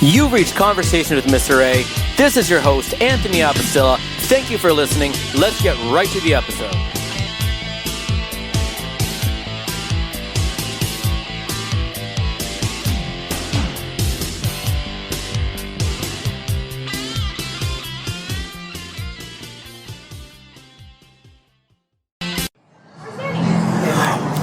You've reached Conversation with Mr. A. This is your host, Anthony Abastilla. Thank you for listening. Let's get right to the episode.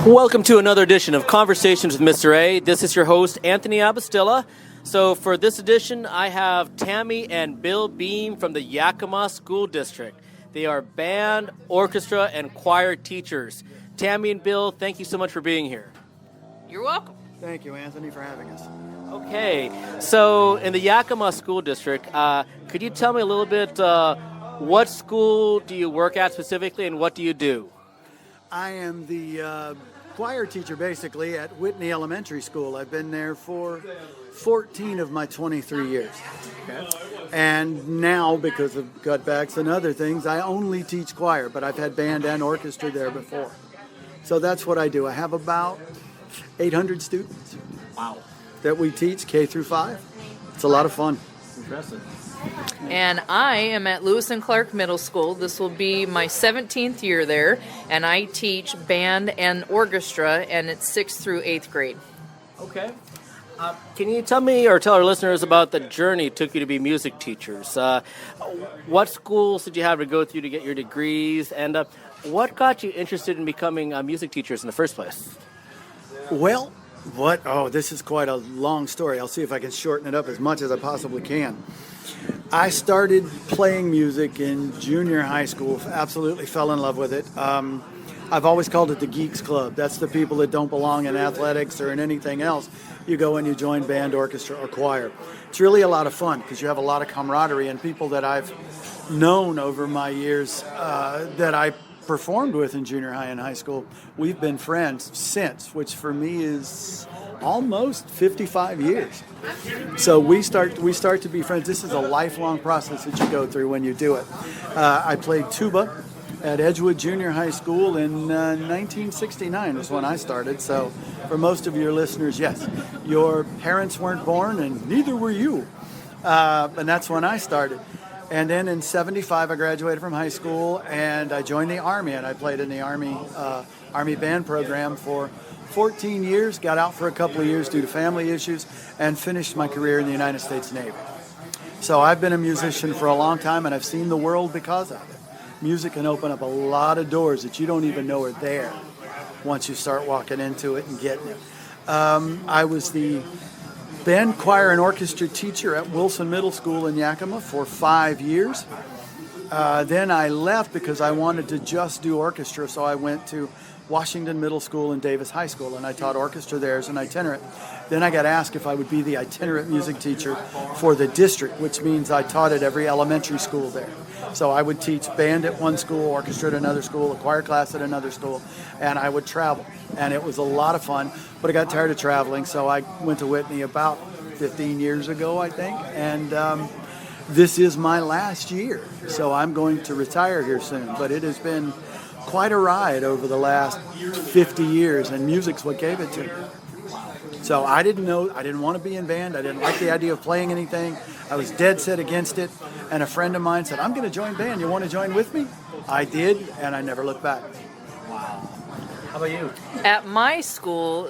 Welcome to another edition of Conversations with Mr. A. This is your host, Anthony Abastilla. So for this edition, I have Tami and Bill Beam from the Yakima School District. They are band, orchestra, and choir teachers. Tami and Bill, thank you so much for being here. You're welcome. Thank you, Anthony, for having us. Okay, so in the Yakima School District, could you tell me a little bit what school do you work at specifically and what do you do? I am the choir teacher, basically, at Whitney Elementary School. I've been there for 14 of my 23 years. Okay. And now, because of cutbacks and other things, I only teach choir, but I've had band and orchestra there before. So that's what I do. I have about 800 students. Wow. That we teach K through 5. It's a lot of fun. Impressive. And I am at Lewis and Clark Middle School. This will be my 17th year there, and I teach band and orchestra, and it's 6th through 8th grade. Okay. Can you tell me or tell our listeners about the journey it took you to be music teachers? What schools did you have to go through to get your degrees, and what got you interested in becoming music teachers in the first place? Well, this is quite a long story. I'll see if I can shorten it up as much as I possibly can. I started playing music in junior high school, absolutely fell in love with it. I've always called it the Geeks Club. That's the people that don't belong in athletics or in anything else. You go and you join band, orchestra, or choir. It's really a lot of fun because you have a lot of camaraderie, and people that I've known over my years that I performed with in junior high and high school, we've been friends since, which for me is almost 55 years. So we start to be friends. This is a lifelong process that you go through when you do it. I played tuba at Edgewood Junior High School in 1969 was when I started. So for most of your listeners, yes, your parents weren't born and neither were you. And that's when I started. And then in 75, I graduated from high school and I joined the Army, and I played in the Army band program for 14 years, got out for a couple of years due to family issues, and finished my career in the United States Navy. So I've been a musician for a long time, and I've seen the world because of it. Music can open up a lot of doors that you don't even know are there once you start walking into it and getting it. I was the band, choir, and orchestra teacher at Wilson Middle School in Yakima for 5 years. Then I left because I wanted to just do orchestra, so I went to Washington Middle School and Davis High School, and I taught orchestra there as an itinerant. Then I got asked if I would be the itinerant music teacher for the district, which means I taught at every elementary school there. So I would teach band at one school, orchestra at another school, a choir class at another school, and I would travel. And it was a lot of fun, but I got tired of traveling, so I went to Whitney about 15 years ago, I think, and this is my last year, so I'm going to retire here soon. But it has been quite a ride over the last 50 years, and music's what gave it to me. So I didn't want to be in band. I didn't like the idea of playing anything. I was dead set against it, and a friend of mine said, "I'm going to join band. You want to join with me?" I did, and I never looked back. Wow. How about you? At my school,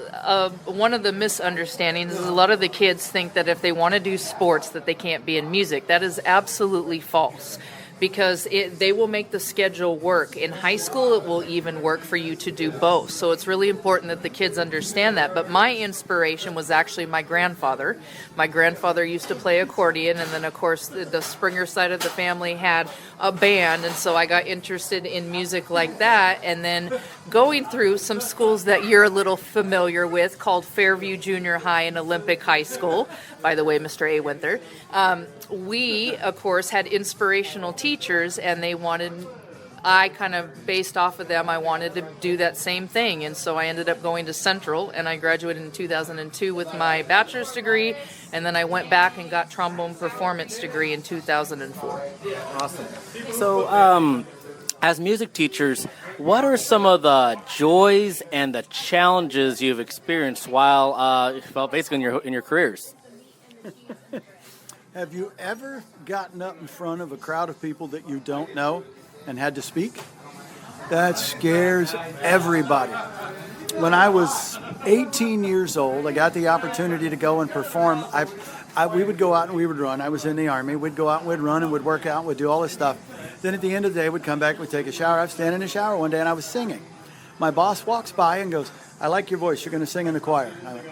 one of the misunderstandings is a lot of the kids think that if they want to do sports that they can't be in music. That is absolutely false, because they will make the schedule work. In high school, it will even work for you to do both. So it's really important that the kids understand that. But my inspiration was actually my grandfather. My grandfather used to play accordion, and then, of course, the Springer side of the family had a band, and so I got interested in music like that. And then going through some schools that you're a little familiar with, called Fairview Junior High and Olympic High School. By the way, Mr. A went there. We, of course, had inspirational teachers, and I kind of based off of them, I wanted to do that same thing. And so I ended up going to Central, and I graduated in 2002 with my bachelor's degree, and then I went back and got trombone performance degree in 2004. Awesome. So, as music teachers, what are some of the joys and the challenges you've experienced while basically in your careers? Have you ever gotten up in front of a crowd of people that you don't know and had to speak? That scares everybody. When I was 18 years old, I got the opportunity to go and perform. We would go out and we would run. I was in the Army. We'd go out and we'd run and we'd work out and we'd do all this stuff. Then at the end of the day, we'd come back, we'd take a shower. I was standing in the shower one day and I was singing. My boss walks by and goes, "I like your voice. You're going to sing in the choir." I went,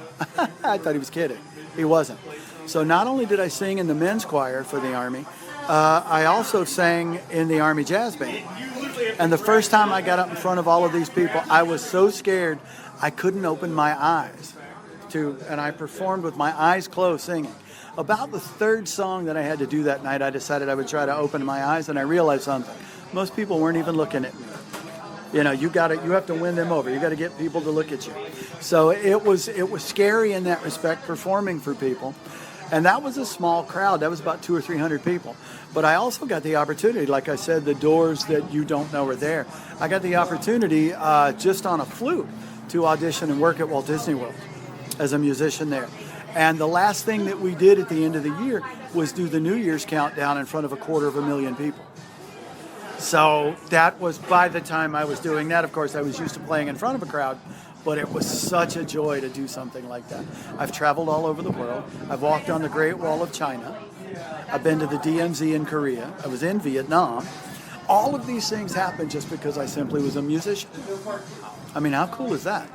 I thought he was kidding. He wasn't. So not only did I sing in the men's choir for the Army, I also sang in the Army Jazz Band. And the first time I got up in front of all of these people, I was so scared I couldn't open my eyes. And I performed with my eyes closed singing. About the third song that I had to do that night, I decided I would try to open my eyes, and I realized something. Most people weren't even looking at me. You know, you have to win them over. You got to get people to look at you. So it was scary in that respect, performing for people. And that was a small crowd. That was about 200 or 300 people. But I also got the opportunity, like I said, the doors that you don't know are there. I got the opportunity just on a fluke to audition and work at Walt Disney World as a musician there. And the last thing that we did at the end of the year was do the New Year's countdown in front of 250,000 people. So that was, by the time I was doing that, of course, I was used to playing in front of a crowd, but it was such a joy to do something like that. I've traveled all over the world. I've walked on the Great Wall of China. I've been to the DMZ in Korea. I was in Vietnam. All of these things happened just because I simply was a musician. I mean, how cool is that?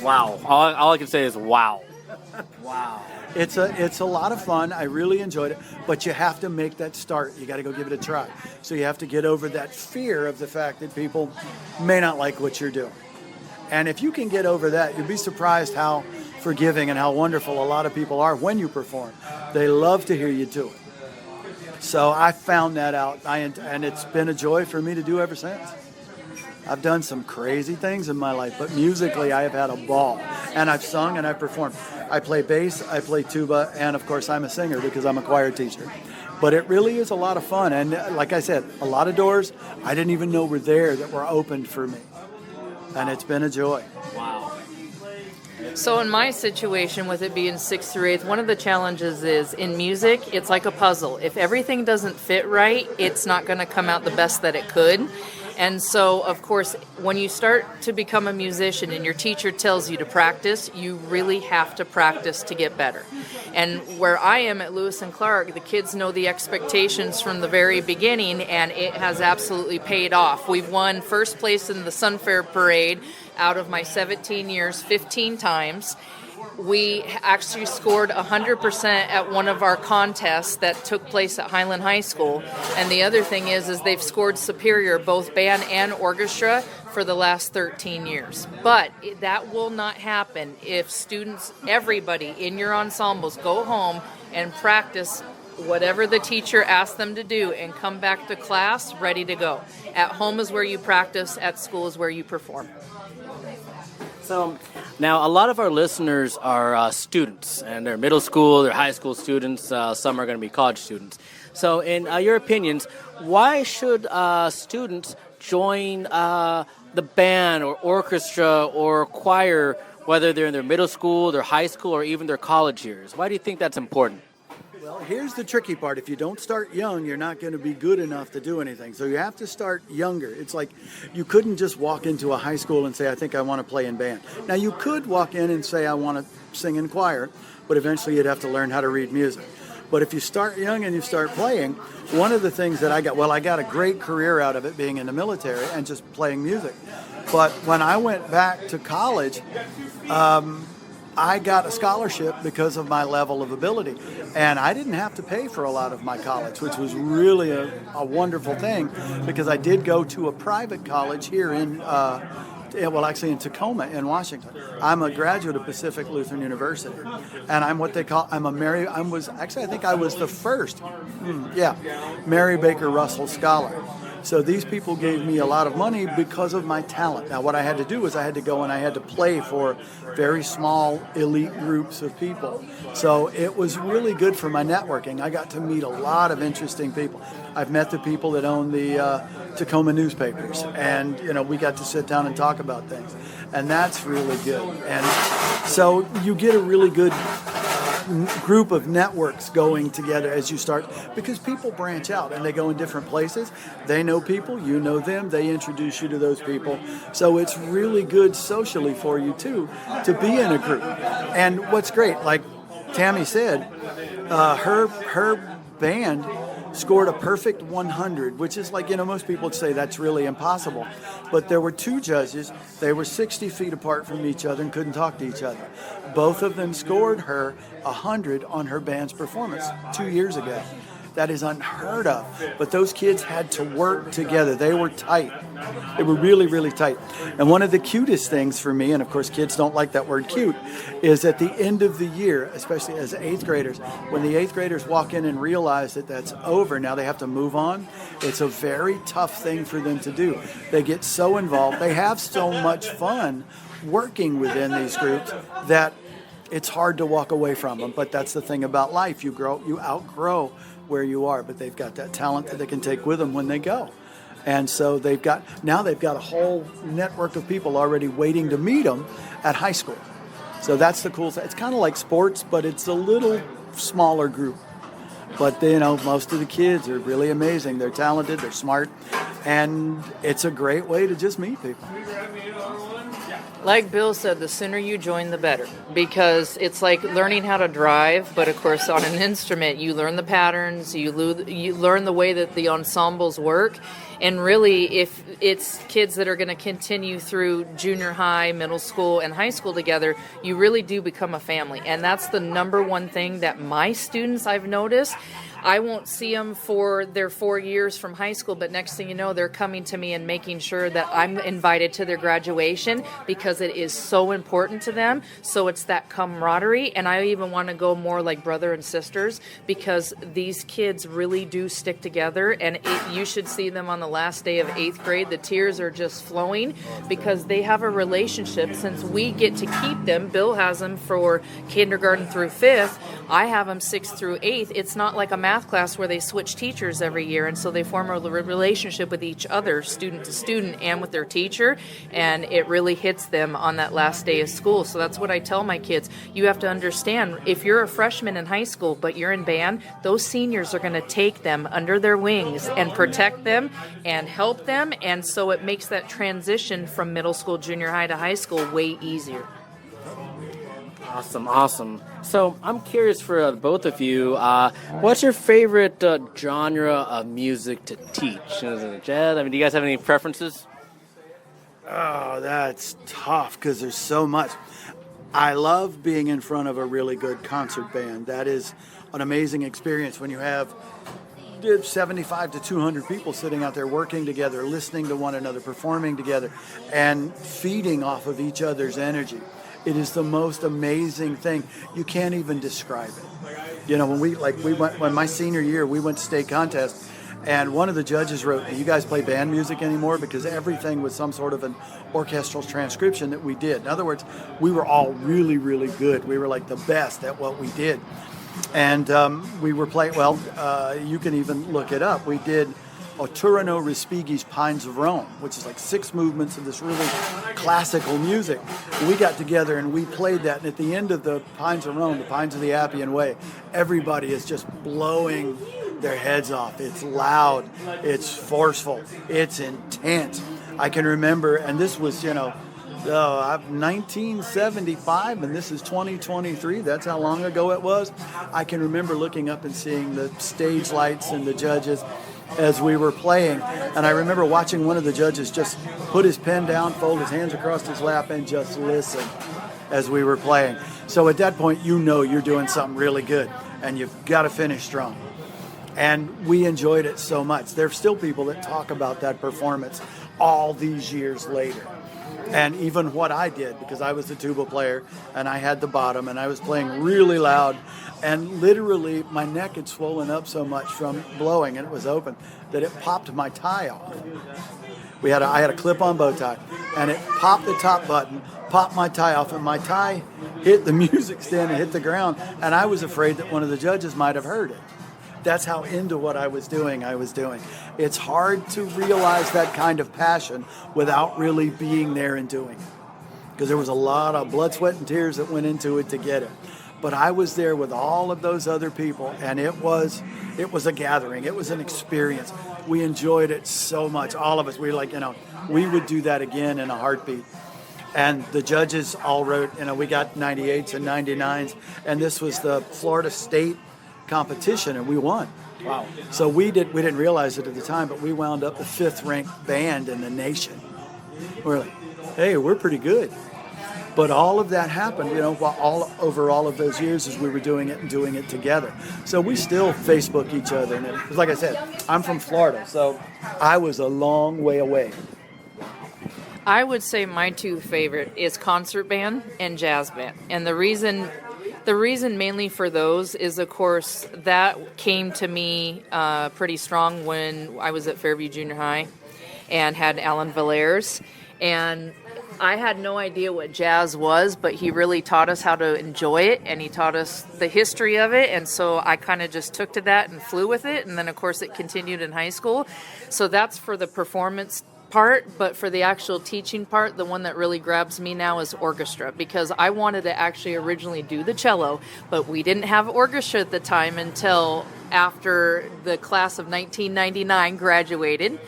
Wow. All I can say is wow. Wow. It's a lot of fun. I really enjoyed it, but you have to make that start. You got to go give it a try. So you have to get over that fear of the fact that people may not like what you're doing. And if you can get over that, you'll be surprised how forgiving and how wonderful a lot of people are when you perform. They love to hear you do it. So I found that out, and it's been a joy for me to do ever since. I've done some crazy things in my life, but musically I have had a ball. And I've sung and I've performed. I play bass, I play tuba, and of course I'm a singer because I'm a choir teacher. But it really is a lot of fun. And like I said, a lot of doors I didn't even know were there that were opened for me. And it's been a joy. Wow. So in my situation, with it being 6th through 8th, one of the challenges is in music, it's like a puzzle. If everything doesn't fit right, it's not going to come out the best that it could. And so, of course, when you start to become a musician and your teacher tells you to practice, you really have to practice to get better. And where I am at Lewis and Clark, the kids know the expectations from the very beginning, and it has absolutely paid off. We've won first place in the Sunfair Parade out of my 17 years 15 times. We actually scored 100% at one of our contests that took place at Highland High School. And the other thing is they've scored superior, both band and orchestra, for the last 13 years. But that will not happen if students, everybody in your ensembles, go home and practice whatever the teacher asks them to do and come back to class ready to go. At home is where you practice, at school is where you perform. So now a lot of our listeners are students, and they're middle school, they're high school students, some are going to be college students. So in your opinions, why should students join the band or orchestra or choir, whether they're in their middle school, their high school, or even their college years? Why do you think that's important? Well, here's the tricky part. If you don't start young, you're not going to be good enough to do anything. So you have to start younger. It's like you couldn't just walk into a high school and say, I think I want to play in band. Now, you could walk in and say, I want to sing in choir, but eventually you'd have to learn how to read music. But if you start young and you start playing, one of the things that I got a great career out of it being in the military and just playing music. But when I went back to college, I got a scholarship because of my level of ability. And I didn't have to pay for a lot of my college, which was really a wonderful thing because I did go to a private college here in Tacoma in Washington. I'm a graduate of Pacific Lutheran University. And I'm what they call, I think I was the first, Mary Baker Russell Scholar. So these people gave me a lot of money because of my talent. Now, what I had to do was I had to go and I had to play for very small elite groups of people. So it was really good for my networking. I got to meet a lot of interesting people. I've met the people that own the Tacoma newspapers, and we got to sit down and talk about things, and that's really good. And so you get a really good group of networks going together as you start, because people branch out and they go in different places. They know people, you know them, they introduce you to those people. So it's really good socially for you too to be in a group. And what's great, like Tami said, her band scored a perfect 100, which is like, most people would say that's really impossible. But there were two judges. They were 60 feet apart from each other and couldn't talk to each other. Both of them scored her 100 on her band's performance 2 years ago. That is unheard of. But those kids had to work together. They were tight. They were really, really tight. And one of the cutest things for me, and of course kids don't like that word cute, is at the end of the year, especially as 8th graders, when the 8th graders walk in and realize that that's over, now they have to move on, it's a very tough thing for them to do. They get so involved. They have so much fun working within these groups that it's hard to walk away from them. But that's the thing about life. You outgrow where you are, but they've got that talent that they can take with them when they go. And so they've got a whole network of people already waiting to meet them at high school. So that's the cool thing. It's kind of like sports, but it's a little smaller group. But most of the kids are really amazing. They're talented, they're smart, and it's a great way to just meet people. Like Bill said, the sooner you join, the better, because it's like learning how to drive, but of course on an instrument, you learn the patterns, you learn the way that the ensembles work, and really if it's kids that are going to continue through junior high, middle school, and high school together, you really do become a family, and that's the number one thing that my students I've noticed. I won't see them for their 4 years from high school, but next thing you know, they're coming to me and making sure that I'm invited to their graduation because it is so important to them. So it's that camaraderie, and I even want to go more like brother and sisters because these kids really do stick together, and you should see them on the last day of 8th grade. The tears are just flowing because they have a relationship. Since we get to keep them, Bill has them for kindergarten through 5th, I have them 6th through 8th. It's not like a math class where they switch teachers every year, and so they form a relationship with each other, student to student, and with their teacher, and it really hits them on that last day of school. So that's what I tell my kids. You have to understand, if you're a freshman in high school but you're in band, those seniors are going to take them under their wings and protect them and help them, and so it makes that transition from middle school, junior high to high school way easier. Awesome. So I'm curious for both of you, what's your favorite genre of music to teach? Is it jazz? Do you guys have any preferences? Oh, that's tough because there's so much. I love being in front of a really good concert band. That is an amazing experience when you have 75 to 200 people sitting out there working together, listening to one another, performing together, and feeding off of each other's energy. It is the most amazing thing. You can't even describe it. When my senior year, we went to state contest, and one of the judges wrote, "Do you guys play band music anymore?" Because everything was some sort of an orchestral transcription that we did. In other words, we were all really, really good. We were like the best at what we did. And we were playing, you can even look it up. We did Turano Respighi's Pines of Rome, which is like 6 movements of this really classical music. And we got together and we played that, and at the end of the Pines of Rome, the Pines of the Appian Way, everybody is just blowing their heads off. It's loud, it's forceful, it's intense. I can remember, and this was, 1975, and this is 2023. That's how long ago it was. I can remember looking up and seeing the stage lights and the judges as we were playing, and I remember watching one of the judges just put his pen down, fold his hands across his lap, and just listen as we were playing. So at that point, you're doing something really good, and you've got to finish strong. And we enjoyed it so much. There's still people that talk about that performance all these years later. And even what I did, because I was the tuba player and I had the bottom and I was playing really loud, and literally my neck had swollen up so much from blowing, and it was open, that it popped my tie off. I had a clip-on bow tie, and it popped the top button, popped my tie off, and my tie hit the music stand and hit the ground, and I was afraid that one of the judges might have heard it. That's how into what I was doing. It's hard to realize that kind of passion without really being there and doing it, because there was a lot of blood, sweat, and tears that went into it to get it. But I was there with all of those other people, and it was a gathering. It was an experience. We enjoyed it so much. All of us, we were like, we would do that again in a heartbeat. And the judges all wrote, we got 98s and 99s, and this was the Florida State competition, and we won. Wow. So we didn't realize it at the time, but we wound up the 5th ranked band in the nation. We're like, hey, we're pretty good. But all of that happened, over all of those years as we were doing it together. So we still Facebook each other. And like I said, I'm from Florida, so I was a long way away. I would say my two favorite is concert band and jazz band. And the reason mainly for those is, of course, that came to me pretty strong when I was at Fairview Junior High and had Alan Valairs. And I had no idea what jazz was, but he really taught us how to enjoy it, and he taught us the history of it, and so I kind of just took to that and flew with it, and then, of course, it continued in high school. So that's for the performance part, but for the actual teaching part, the one that really grabs me now is orchestra, because I wanted to actually originally do the cello, but we didn't have orchestra at the time until after the class of 1999 graduated.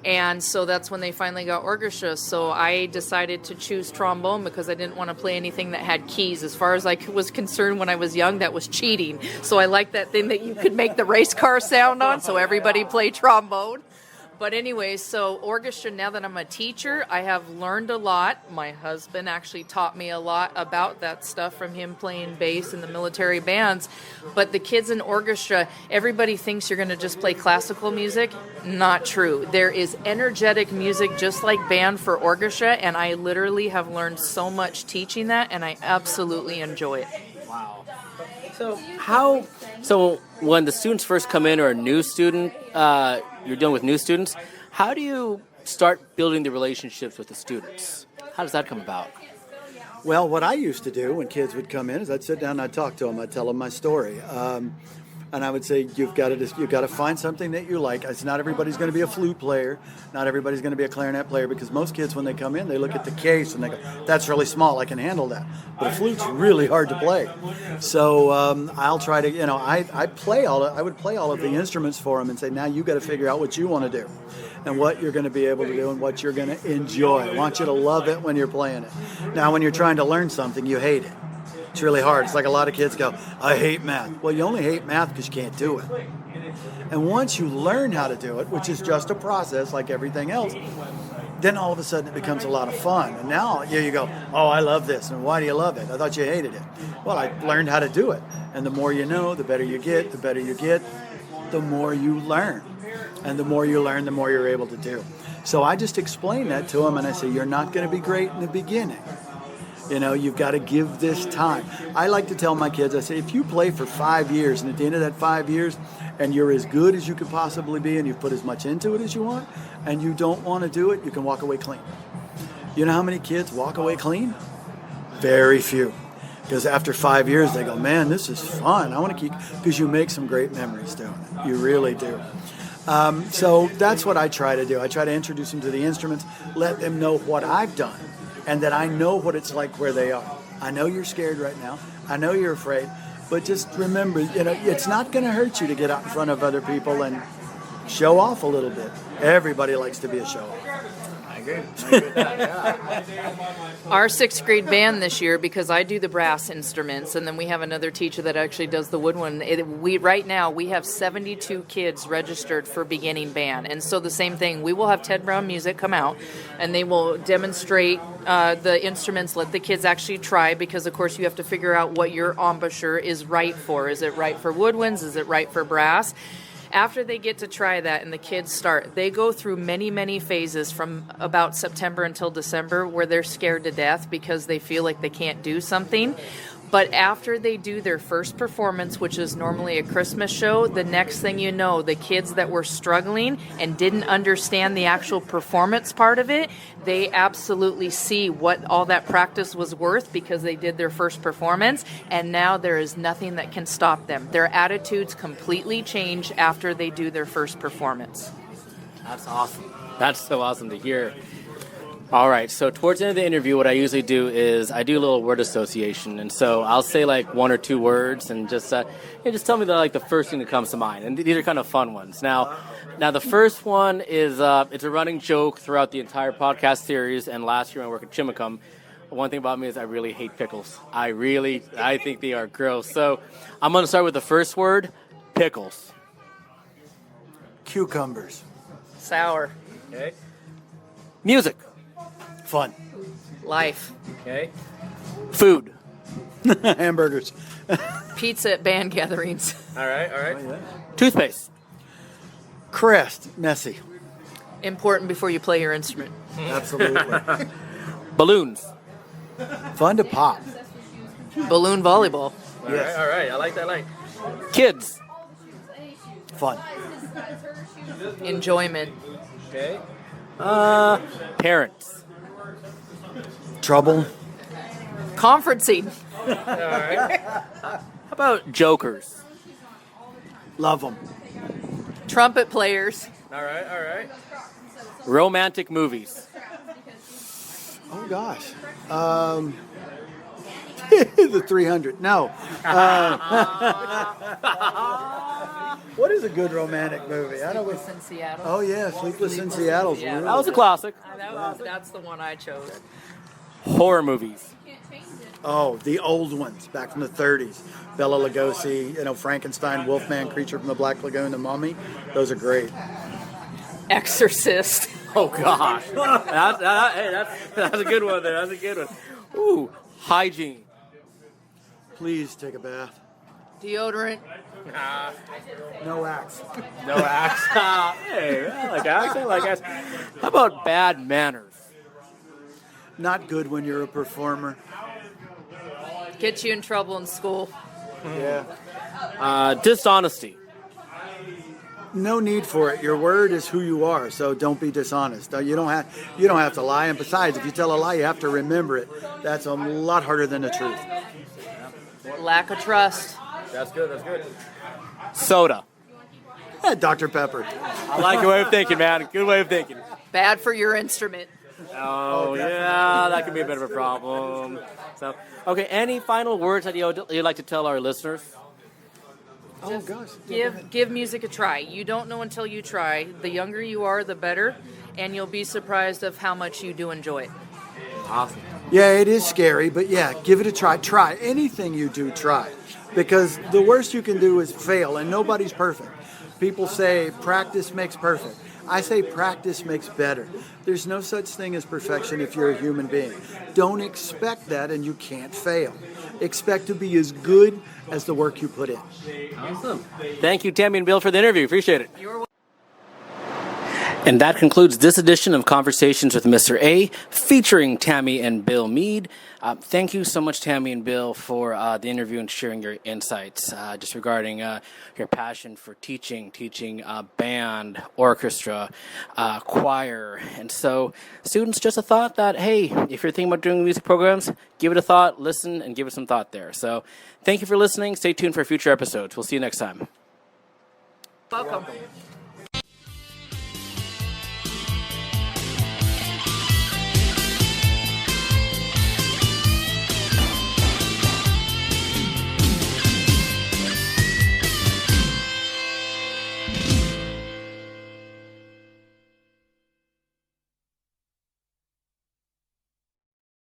And so that's when they finally got orchestra. So I decided to choose trombone because I didn't want to play anything that had keys. As far as I was concerned when I was young, that was cheating. So I liked that thing that you could make the race car sound on, so everybody played trombone. But anyway, so orchestra, now that I'm a teacher, I have learned a lot. My husband actually taught me a lot about that stuff from him playing bass in the military bands. But the kids in orchestra, everybody thinks you're going to just play classical music. Not true. There is energetic music just like band for orchestra, and I literally have learned so much teaching that, and I absolutely enjoy it. Wow. So when the students first come in, or a new student, you're dealing with new students, how do you start building the relationships with the students? How does that come about? Well, what I used to do when kids would come in is I'd sit down and I'd talk to them. I'd tell them my story. And I would say, you've got to find something that you like. It's not everybody's going to be a flute player. Not everybody's going to be a clarinet player, because most kids, when they come in, they look at the case and they go, that's really small, I can handle that. But a flute's really hard to play. So I'll try to, I would play all of the instruments for them and say, now you got to figure out what you want to do and what you're going to be able to do and what you're going to enjoy. I want you to love it when you're playing it. Now, when you're trying to learn something, you hate it. It's really hard. It's like a lot of kids go, I hate math. Well, you only hate math because you can't do it. And once you learn how to do it, which is just a process like everything else, then all of a sudden it becomes a lot of fun. And now you go, oh, I love this. And why do you love it? I thought you hated it. Well, I learned how to do it. And the more you know, the better you get. The better you get, the more you learn. And the more you learn, the more you're able to do. So I just explain that to them, and I say, you're not going to be great in the beginning. You've got to give this time. I like to tell my kids, I say, if you play for 5 years, and at the end of that 5 years, and you're as good as you could possibly be, and you've put as much into it as you want, and you don't want to do it, you can walk away clean. You know how many kids walk away clean? Very few. Because after 5 years, they go, man, this is fun. I want to keep, because you make some great memories doing it. You really do. So that's what I try to do. I try to introduce them to the instruments, let them know what I've done, and that I know what it's like where they are. I know you're scared right now. I know you're afraid. But just remember, it's not going to hurt you to get out in front of other people and show off a little bit. Everybody likes to be a show-off. I agree with that, yeah. Our 6th grade band this year, because I do the brass instruments, and then we have another teacher that actually does the wood one. Right now, we have 72 kids registered for beginning band. And so the same thing, we will have Ted Brown Music come out, and they will demonstrate the instruments, let the kids actually try, because, of course, you have to figure out what your embouchure is right for. Is it right for woodwinds? Is it right for brass? After they get to try that and the kids start, they go through many, many phases from about September until December where they're scared to death because they feel like they can't do something. But after they do their first performance, which is normally a Christmas show, the next thing you know, the kids that were struggling and didn't understand the actual performance part of it, they absolutely see what all that practice was worth because they did their first performance, and now there is nothing that can stop them. Their attitudes completely change after they do their first performance. That's awesome. That's so awesome to hear. All right, so towards the end of the interview, what I usually do is I do a little word association, and so I'll say like one or two words, and just tell me the first thing that comes to mind, and these are kind of fun ones. Now the first one is it's a running joke throughout the entire podcast series, and last year when I worked at Chimicum, one thing about me is I really hate pickles. I think they are gross. So I'm going to start with the first word, pickles. Cucumbers. Sour. Okay. Music. Fun. Life. Okay. Food. Hamburgers. Pizza at band gatherings. All right. Oh, yeah. Toothpaste. Crest. Messy. Important before you play your instrument. Absolutely. Balloons. Fun to pop. Balloon volleyball. Yes. All right. I like that. Kids. Fun. Enjoyment. Okay. Parents. Trouble. Conferencing. All right. How about jokers? Love them. Trumpet players. All right. Romantic movies. Oh, gosh. The 300. No. What is a good romantic movie? I don't know. Sleepless in Seattle. Oh, yeah. Sleepless in Seattle. Seattle. That was a classic. That's the one I chose. Horror movies. Oh, the old ones back from the 30s. Bela Lugosi, Frankenstein, Wolfman, Creature from the Black Lagoon, The Mummy. Those are great. Exorcist. Oh gosh, that's a good one. That's a good one. Ooh, hygiene. Please take a bath. Deodorant. No axe. No axe. Hey, I like axe. How about bad manners? Not good when you're a performer. Get you in trouble in school. Yeah. Dishonesty. No need for it. Your word is who you are, so don't be dishonest. You don't have to lie. And besides, if you tell a lie, you have to remember it. That's a lot harder than the truth. Lack of trust. That's good. Soda. Dr. Pepper. I like your way of thinking, man. Good way of thinking. Bad for your instrument. Oh, yeah, that could be a bit of a problem. So, okay, any final words that you'd like to tell our listeners? Oh, gosh. Give music a try. You don't know until you try. The younger you are, the better, and you'll be surprised of how much you do enjoy it. Awesome. Yeah, it is scary, but yeah, give it a try. Try. Anything you do, try. Because the worst you can do is fail, and nobody's perfect. People say practice makes perfect. I say practice makes better. There's no such thing as perfection if you're a human being. Don't expect that, and you can't fail. Expect to be as good as the work you put in. Awesome. Thank you, Tami and Bill, for the interview. Appreciate it. And that concludes this edition of Conversations with Mr. A, featuring Tami and Bill Mead. Thank you so much, Tami and Bill, for the interview and sharing your insights just regarding your passion for teaching band, orchestra, choir. And so, students, just a thought that, hey, if you're thinking about doing music programs, give it a thought, listen, and give it some thought there. So, thank you for listening. Stay tuned for future episodes. We'll see you next time. Welcome.